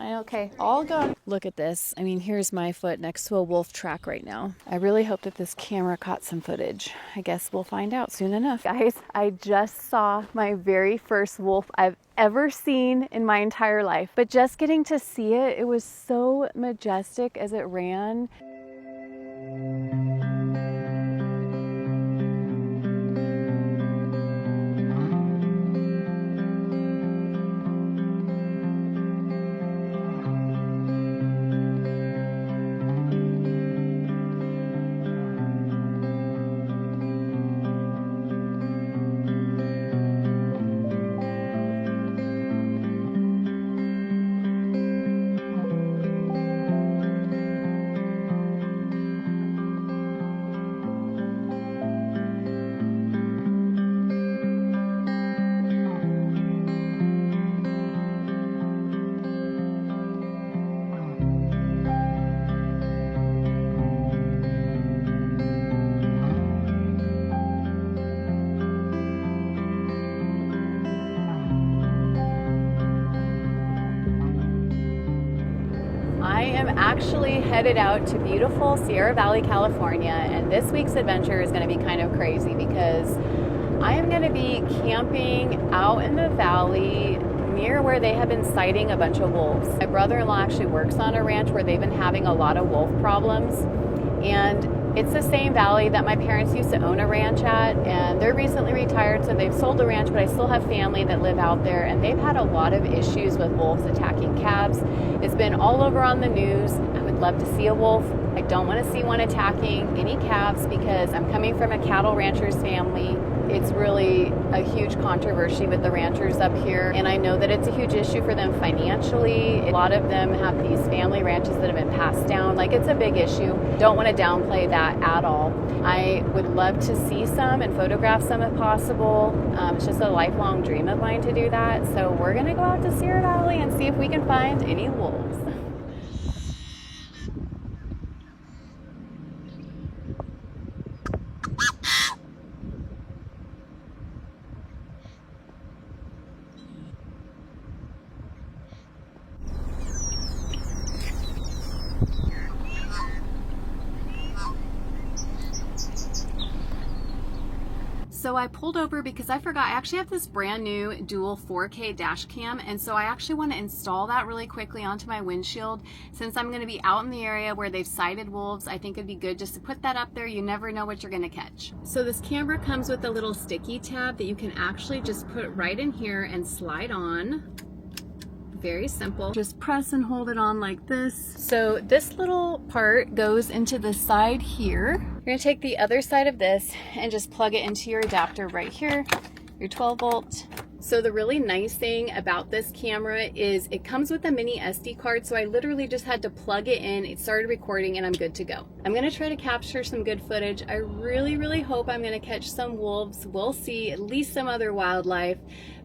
Okay, all gone. Look at this. I mean, here's my foot next to a wolf track right now. I really hope that this camera caught some footage. I guess we'll find out soon enough. Guys, I just saw my very first wolf I've ever seen in my entire life. But just getting to see it, it was so majestic as it ran. I am actually headed out to beautiful Sierra Valley, California, and this week's adventure is going to be kind of crazy because I am going to be camping out in the valley near where they have been sighting a bunch of wolves. My brother-in-law actually works on a ranch where they've been having a lot of wolf problems, and it's the same valley that my parents used to own a ranch at, and they're recently retired, so they've sold the ranch, but I still have family that live out there, and they've had a lot of issues with wolves attacking calves. It's been all over on the news. I would love to see a wolf. I don't want to see one attacking any calves because I'm coming from a cattle rancher's family. It's really a huge controversy with the ranchers up here, and I know that it's a huge issue for them financially. A lot of them have these family ranches that have been passed down. Like, it's a big issue. Don't want to downplay that at all. I would love to see some and photograph some if possible. It's just a lifelong dream of mine to do that. So we're going to go out to Sierra Valley and see if we can find any wolves. So I pulled over because I forgot I actually have this brand new dual 4K dash cam, and so I actually want to install that really quickly onto my windshield. Since I'm going to be out in the area where they've sighted wolves, I think it'd be good just to put that up there. You never know what you're going to catch. So this camera comes with a little sticky tab that you can actually just put right in here and slide on. Very simple. Just press and hold it on like this. So this little part goes into the side here. You're gonna take the other side of this and just plug it into your adapter right here, your 12 volt. So the really nice thing about this camera is it comes with a mini SD card, so I literally just had to plug it in, it started recording, and I'm good to go. I'm gonna try to capture some good footage. I really hope I'm gonna catch some wolves. We'll see, at least some other wildlife,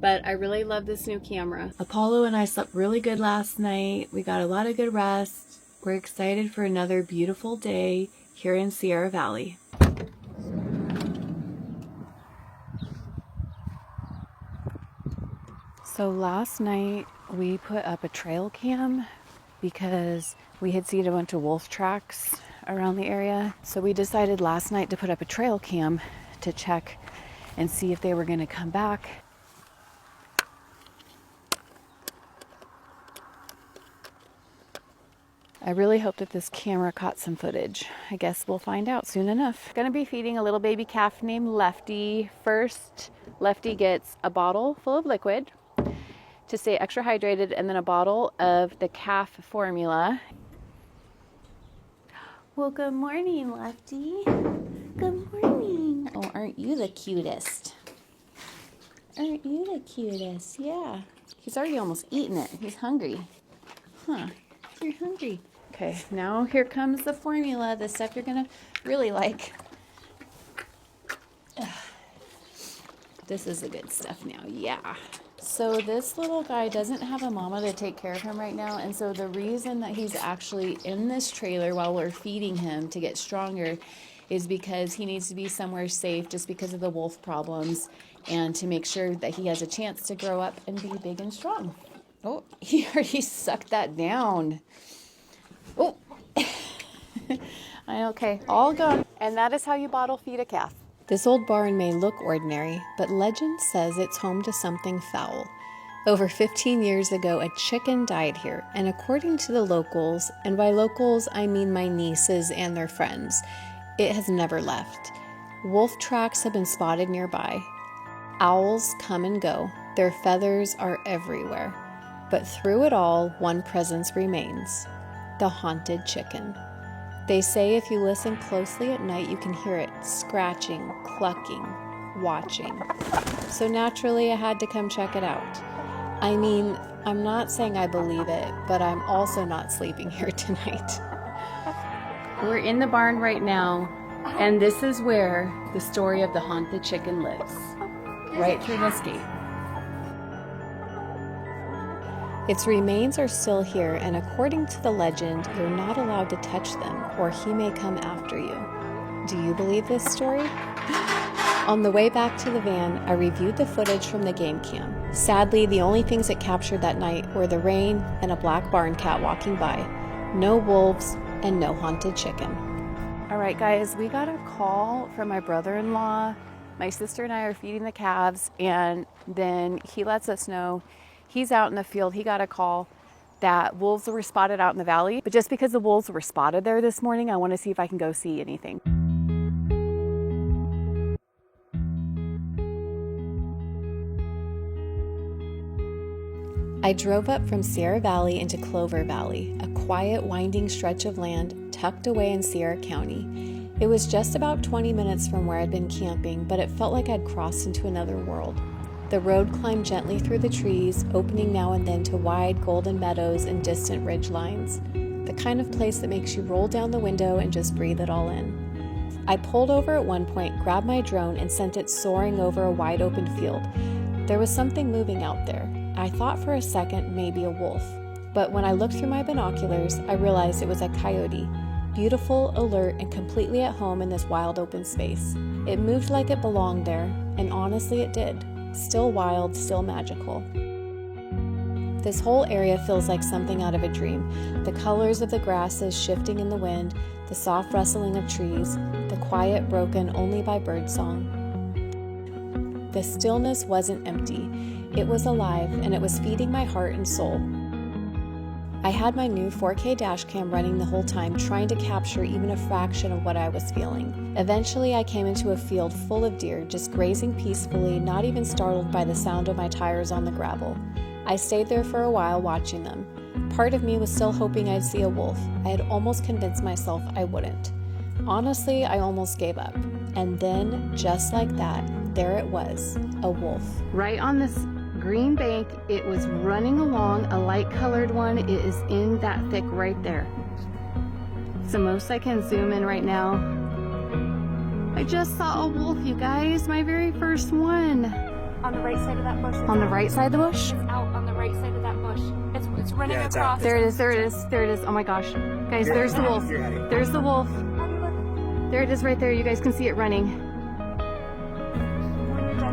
but I really love this new camera. Apollo and I slept really good last night. We got a lot of good rest. We're excited for another beautiful day here in Sierra Valley. So last night we put up a trail cam because we had seen a bunch of wolf tracks around the area. So we decided last night to put up a trail cam to check and see if they were going to come back. I really hope that this camera caught some footage. I guess we'll find out soon enough. Gonna be feeding a little baby calf named Lefty. First, Lefty gets a bottle full of liquid to stay extra hydrated, and then a bottle of the calf formula. Well, good morning, Lefty. Good morning. Oh, aren't you the cutest? Aren't you the cutest? Yeah. He's already almost eaten it. He's hungry. Huh. You're hungry. Okay, now here comes the formula, the stuff you're gonna really like. Ugh. This is the good stuff now, yeah. So this little guy doesn't have a mama to take care of him right now, and so the reason that he's actually in this trailer while we're feeding him to get stronger is because he needs to be somewhere safe just because of the wolf problems, and to make sure that he has a chance to grow up and be big and strong. Oh, he already sucked that down. Oh, okay, all gone. And that is how you bottle feed a calf. This old barn may look ordinary, but legend says it's home to something foul. Over 15 years ago, a chicken died here, and according to the locals, and by locals I mean my nieces and their friends, it has never left. Wolf tracks have been spotted nearby. Owls come and go. Their feathers are everywhere. But through it all, one presence remains: the haunted chicken. They say if you listen closely at night, you can hear it scratching, clucking, watching. So naturally, I had to come check it out. I mean, I'm not saying I believe it, but I'm also not sleeping here tonight. We're in the barn right now, and this is where the story of the haunted chicken lives. Right through this gate. Its remains are still here, and according to the legend, you're not allowed to touch them, or he may come after you. Do you believe this story? On the way back to the van, I reviewed the footage from the game cam. Sadly, the only things it captured that night were the rain and a black barn cat walking by. No wolves and no haunted chicken. All right, guys, we got a call from my brother-in-law. My sister and I are feeding the calves, and then he lets us know he's out in the field. He got a call that wolves were spotted out in the valley. But just because the wolves were spotted there this morning, I want to see if I can go see anything. I drove up from Sierra Valley into Clover Valley, a quiet, winding stretch of land tucked away in Sierra County. It was just about 20 minutes from where I'd been camping, but it felt like I'd crossed into another world. The road climbed gently through the trees, opening now and then to wide golden meadows and distant ridge lines. The kind of place that makes you roll down the window and just breathe it all in. I pulled over at one point, grabbed my drone, and sent it soaring over a wide open field. There was something moving out there. I thought for a second maybe a wolf, but when I looked through my binoculars, I realized it was a coyote, beautiful, alert, and completely at home in this wild open space. It moved like it belonged there, and honestly it did. Still wild, still magical. This whole area feels like something out of a dream. The colors of the grasses shifting in the wind, the soft rustling of trees, the quiet broken only by birdsong. The stillness wasn't empty. It was alive, and it was feeding my heart and soul. I had my new 4K dashcam running the whole time, trying to capture even a fraction of what I was feeling. Eventually, I came into a field full of deer, just grazing peacefully, not even startled by the sound of my tires on the gravel. I stayed there for a while watching them. Part of me was still hoping I'd see a wolf. I had almost convinced myself I wouldn't. Honestly, I almost gave up. And then, just like that, there it was, a wolf. Right on this green bank, it was running along, a light colored one. It is in that thick right there. So most I can zoom in right now. I just saw a wolf, you guys, my very first one. On the right side of that bush. On the right side of the bush? It's out on the right side of that bush. It's running across. There it is, there it is, there it is. Oh my gosh. Guys, there's the wolf. There's the wolf. There it is right there. You guys can see it running.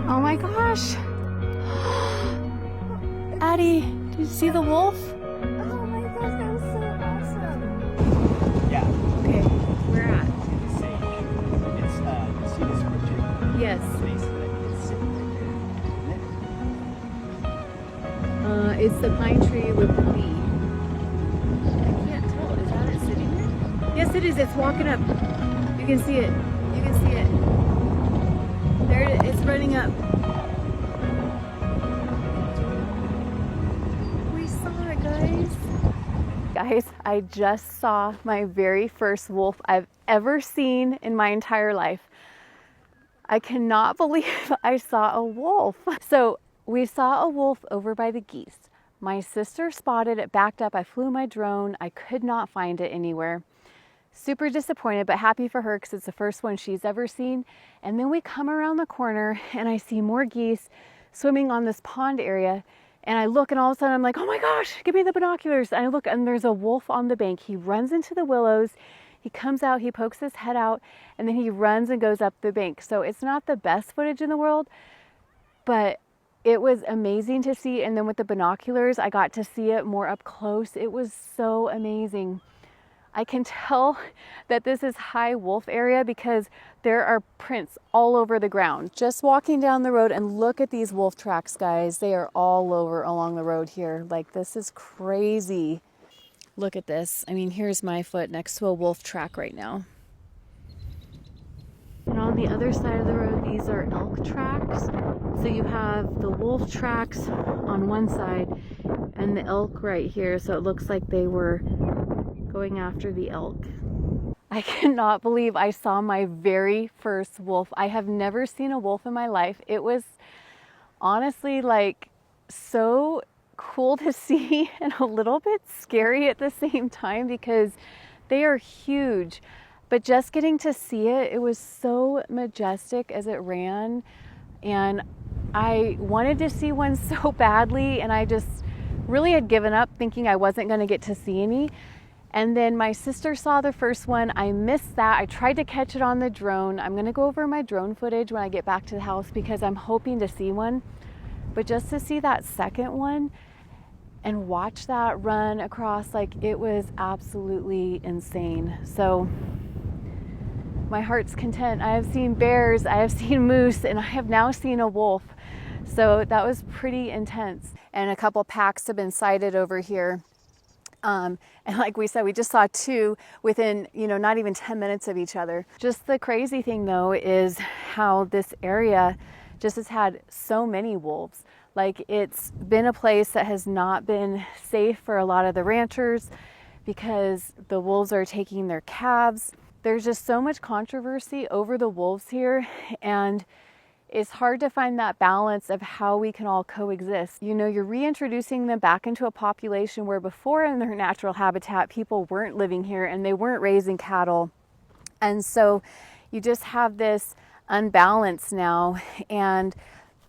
Oh my gosh. Addie, did you see the wolf? Oh my gosh, that was so awesome. Yeah. Okay, where at? It's, see this bridge? Yes. It's sitting right there. It's the pine tree with the bee. I can't tell. Is that it sitting there? Yes, it is. It's walking up. You can see it. You can see it. There it is. It's running up. We saw it, guys. Guys, I just saw my very first wolf I've ever seen in my entire life. I cannot believe I saw a wolf. So we saw a wolf over by the geese. My sister spotted it, backed up. I flew my drone. I could not find it anywhere. Super disappointed, but happy for her because it's the first one she's ever seen. And then we come around the corner and I see more geese swimming on this pond area. And I look and all of a sudden I'm like, oh my gosh, give me the binoculars. And I look and there's a wolf on the bank. He runs into the willows. He comes out, he pokes his head out, and then he runs and goes up the bank. So it's not the best footage in the world, but it was amazing to see. And then with the binoculars, I got to see it more up close. It was so amazing. I can tell that this is high wolf area because there are prints all over the ground. Just walking down the road, and look at these wolf tracks, guys. They are all over along the road here. Like, this is crazy. Look at this. I mean, here's my foot next to a wolf track right now. And on the other side of the road, these are elk tracks. So you have the wolf tracks on one side and the elk right here. So it looks like they were going after the elk. I cannot believe I saw my very first wolf. I have never seen a wolf in my life. It was honestly like so cool to see and a little bit scary at the same time because they are huge. But just getting to see it, it was so majestic as it ran. And I wanted to see one so badly, and I just really had given up thinking I wasn't going to get to see any. And then my sister saw the first one. I missed that. I tried to catch it on the drone. I'm going to go over my drone footage when I get back to the house because I'm hoping to see one. But just to see that second one and watch that run across, like, it was absolutely insane. So my heart's content. I have seen bears, I have seen moose, and I have now seen a wolf. So that was pretty intense. And a couple packs have been sighted over here. And like we said, we just saw two within, not even 10 minutes of each other. Just the crazy thing though is how this area just has had so many wolves. Like, it's been a place that has not been safe for a lot of the ranchers because the wolves are taking their calves. There's just so much controversy over the wolves here, and it's hard to find that balance of how we can all coexist. You're reintroducing them back into a population where before in their natural habitat, people weren't living here and they weren't raising cattle. And so you just have this unbalance now, and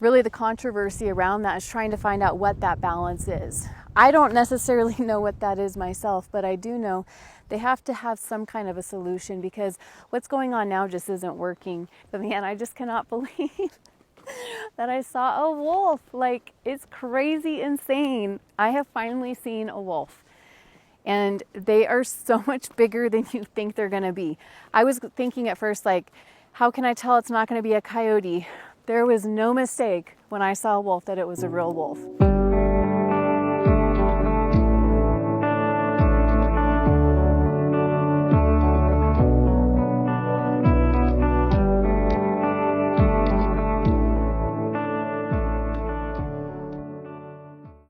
really the controversy around that is trying to find out what that balance is. I don't necessarily know what that is myself, but I do know they have to have some kind of a solution because what's going on now just isn't working. But man, I just cannot believe that I saw a wolf. Like, it's crazy insane. I have finally seen a wolf. And they are so much bigger than you think they're gonna be. I was thinking at first, like, how can I tell it's not gonna be a coyote? There was no mistake when I saw a wolf that it was a real wolf.